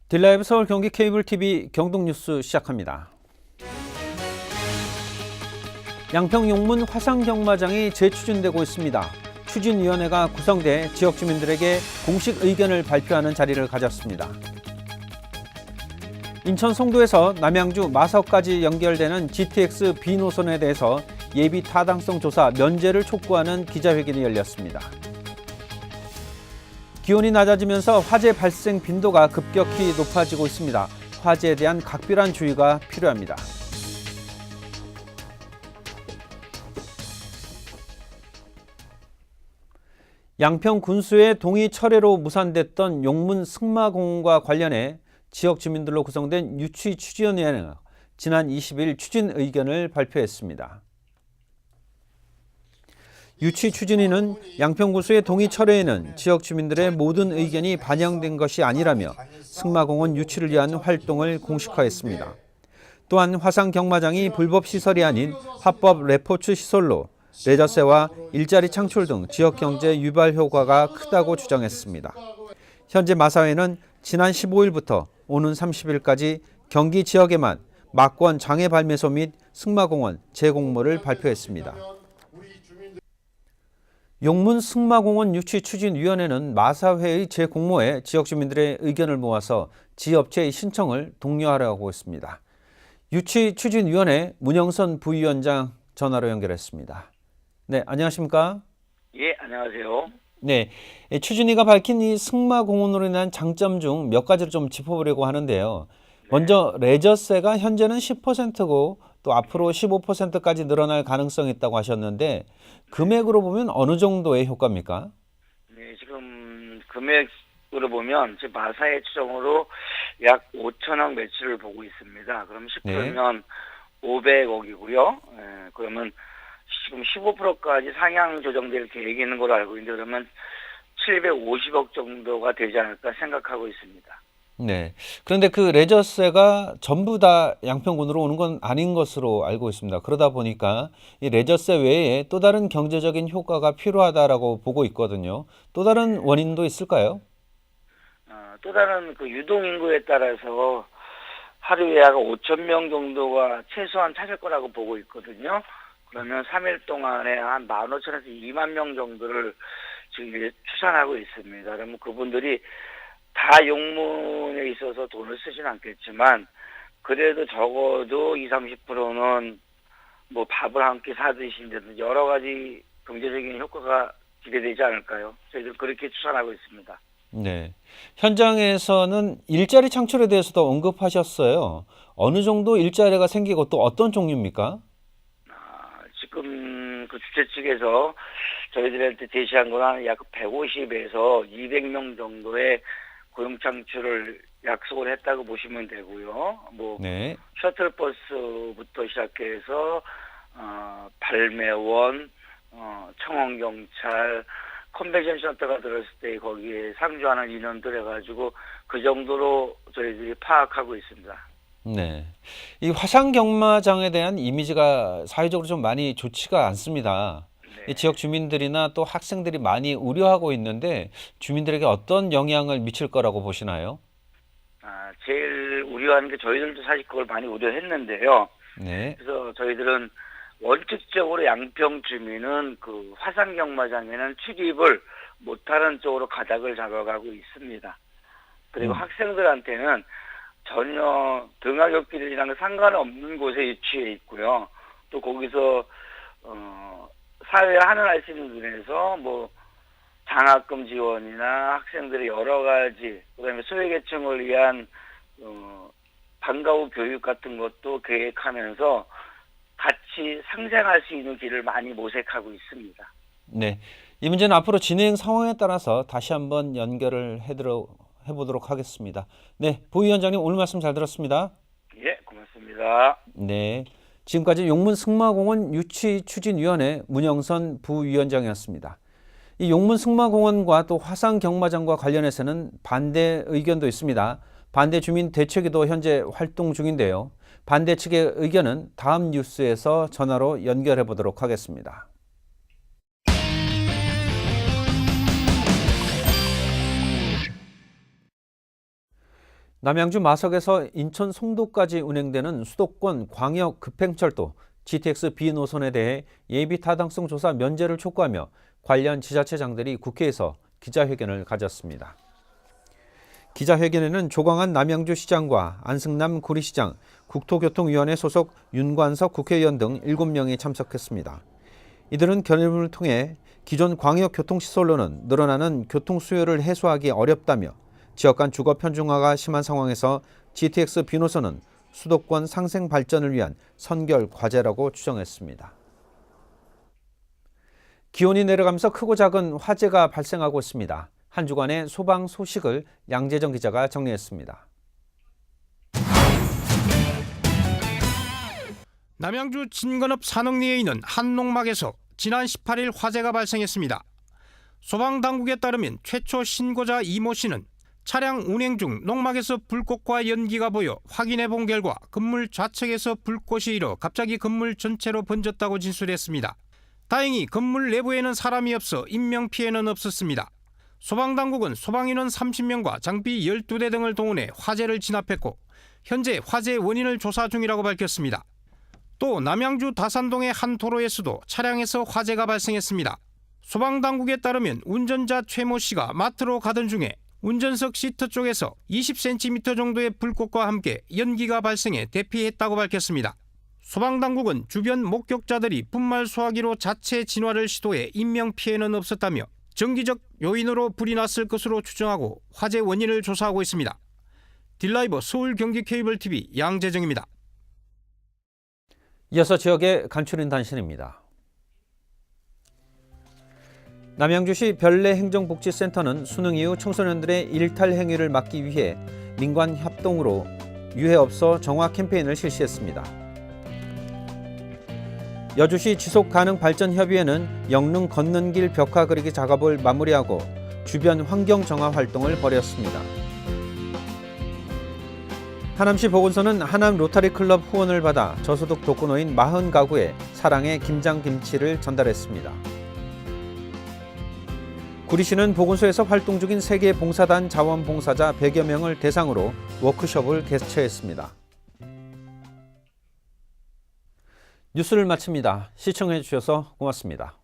딜라이브 서울 경기 케이블 TV 경동 뉴스 시작합니다. 양평 용문 화상 경마장이 재추진되고 있습니다. 추진위원회가 구성돼 지역 주민들에게 공식 의견을 발표하는 자리를 가졌습니다. 인천 송도에서 남양주 마석까지 연결되는 GTX B 노선에 대해서 예비 타당성 조사 면제를 촉구하는 기자회견이 열렸습니다. 기온이 낮아지면서 화재 발생 빈도가 급격히 높아지고 있습니다. 화재에 대한 각별한 주의가 필요합니다. 양평 군수의 동의 철회로 무산됐던 용문 승마공원과 관련해 지역 주민들로 구성된 유치추진위원회가 지난 20일 추진 의견을 발표했습니다. 유치추진위는 양평 군수의 동의 철회에는 지역 주민들의 모든 의견이 반영된 것이 아니라며 승마공원 유치를 위한 활동을 공식화했습니다. 또한 화상 경마장이 불법 시설이 아닌 합법 레포츠 시설로 레저세와 일자리 창출 등 지역 경제 유발 효과가 크다고 주장했습니다. 현재 마사회는 지난 15일부터 오는 30일까지 경기 지역에만 막권 장애 발매소 및 승마공원 재공모를 발표했습니다. 용문 승마공원 유치추진위원회는 마사회의 재공모에 지역 주민들의 의견을 모아서 지업체의 신청을 독려하려고 했습니다. 유치추진위원회 문영선 부위원장 전화로 연결했습니다. 네, 안녕하십니까? 예, 안녕하세요. 네, 추진위가 밝힌 이 승마공원으로 인한 장점 중 몇 가지를 좀 짚어보려고 하는데요. 먼저 레저세가 현재는 10%고 또 앞으로 15%까지 늘어날 가능성이 있다고 하셨는데 금액으로 보면 어느 정도의 효과입니까? 네, 지금 금액으로 보면 지금 마사의 추정으로 약 5천억 매출을 보고 있습니다. 그럼 10%면 500억이고요. 예, 그러면 지금 15%까지 상향 조정될 계획이 있는 걸로 알고 있는데 그러면 750억 정도가 되지 않을까 생각하고 있습니다. 네. 그런데 그 레저세가 전부 다 양평군으로 오는 건 아닌 것으로 알고 있습니다. 그러다 보니까 이 레저세 외에 또 다른 경제적인 효과가 필요하다라고 보고 있거든요. 또 다른 원인도 있을까요? 또 다른 그 유동인구에 따라서 하루에 약 5천 명 정도가 최소한 찾을 거라고 보고 있거든요. 그러면 3일 동안에 한 15,000에서 2만 명 정도를 지금 추산하고 있습니다. 그러면 그분들이 다 용문에 있어서 돈을 쓰진 않겠지만 그래도 적어도 20-30%는 뭐 밥을 한 끼 사드신다든지 여러 가지 경제적인 효과가 기대되지 않을까요? 저희들 그렇게 추산하고 있습니다. 네. 현장에서는 일자리 창출에 대해서도 언급하셨어요. 어느 정도 일자리가 생기고 또 어떤 종류입니까? 지금 그 주최 측에서 저희들한테 제시한 거는 약 150에서 200명 정도의 고용 창출을 약속을 했다고 보시면 되고요. 뭐 네. 셔틀버스부터 시작해서 발매원, 청원경찰, 컨벤션 센터가 들었을 때 거기에 상주하는 인원들 해가지고 그 정도로 저희들이 파악하고 있습니다. 네. 이 화상 경마장에 대한 이미지가 사회적으로 좀 많이 좋지가 않습니다. 이 지역 주민들이나 또 학생들이 많이 우려하고 있는데 주민들에게 어떤 영향을 미칠 거라고 보시나요? 제일 우려하는 게 저희들도 사실 그걸 많이 우려했는데요. 네. 그래서 저희들은 원칙적으로 양평 주민은 그 화상 경마장에는 출입을 못하는 쪽으로 가닥을 잡아가고 있습니다. 그리고 학생들한테는 전혀 등하굣길이랑 상관없는 곳에 위치해 있고요. 또 거기서 사회 하늘할 수 있는 눈에서 뭐 장학금 지원이나 학생들의 여러 가지 그다음에 소외계층을 위한 방과 후 교육 같은 것도 계획하면서 같이 상생할 수 있는 길을 많이 모색하고 있습니다. 네. 이 문제는 앞으로 진행 상황에 따라서 다시 한번 연결을 해보도록 하겠습니다. 네. 부위원장님 오늘 말씀 잘 들었습니다. 예, 고맙습니다. 네. 지금까지 용문 승마공원 유치추진위원회 문영선 부위원장이었습니다. 이 용문 승마공원과 또 화상 경마장과 관련해서는 반대 의견도 있습니다. 반대 주민 대책위도 현재 활동 중인데요. 반대 측의 의견은 다음 뉴스에서 전화로 연결해 보도록 하겠습니다. 남양주 마석에서 인천 송도까지 운행되는 수도권 광역 급행철도 GTX B 노선에 대해 예비 타당성 조사 면제를 촉구하며 관련 지자체장들이 국회에서 기자회견을 가졌습니다. 기자회견에는 조광한 남양주시장과 안승남 구리시장, 국토교통위원회 소속 윤관석 국회의원 등 7명이 참석했습니다. 이들은 견해문을 통해 기존 광역교통시설로는 늘어나는 교통 수요를 해소하기 어렵다며 지역 간 주거 편중화가 심한 상황에서 GTX B노선은 수도권 상생 발전을 위한 선결 과제라고 추정했습니다. 기온이 내려가면서 크고 작은 화재가 발생하고 있습니다. 한 주간의 소방 소식을 양재정 기자가 정리했습니다. 남양주 진건읍 산흥리에 있는 한 농막에서 지난 18일 화재가 발생했습니다. 소방당국에 따르면 최초 신고자 이모 씨는 차량 운행 중 농막에서 불꽃과 연기가 보여 확인해 본 결과 건물 좌측에서 불꽃이 일어 갑자기 건물 전체로 번졌다고 진술했습니다. 다행히 건물 내부에는 사람이 없어 인명피해는 없었습니다. 소방당국은 소방인원 30명과 장비 12대 등을 동원해 화재를 진압했고 현재 화재 원인을 조사 중이라고 밝혔습니다. 또 남양주 다산동의 한 도로에서도 차량에서 화재가 발생했습니다. 소방당국에 따르면 운전자 최모 씨가 마트로 가던 중에 운전석 시트 쪽에서 20cm 정도의 불꽃과 함께 연기가 발생해 대피했다고 밝혔습니다. 소방당국은 주변 목격자들이 분말 소화기로 자체 진화를 시도해 인명피해는 없었다며 정기적 요인으로 불이 났을 것으로 추정하고 화재 원인을 조사하고 있습니다. 딜라이버 서울 경기 케이블 TV 양재정입니다. 이어서 지역의 간추린 단신입니다. 남양주시 별내행정복지센터는 수능 이후 청소년들의 일탈 행위를 막기 위해 민관 협동으로 유해업소 정화 캠페인을 실시했습니다. 여주시 지속가능발전협의회는 영릉 걷는 길 벽화 그리기 작업을 마무리하고 주변 환경 정화 활동을 벌였습니다. 하남시 보건소는 하남 로터리클럽 후원을 받아 저소득 독거노인 40가구에 사랑의 김장김치를 전달했습니다. 구리시는 보건소에서 활동 중인 세계 봉사단 자원봉사자 100여 명을 대상으로 워크숍을 개최했습니다. 뉴스를 마칩니다. 시청해 주셔서 고맙습니다.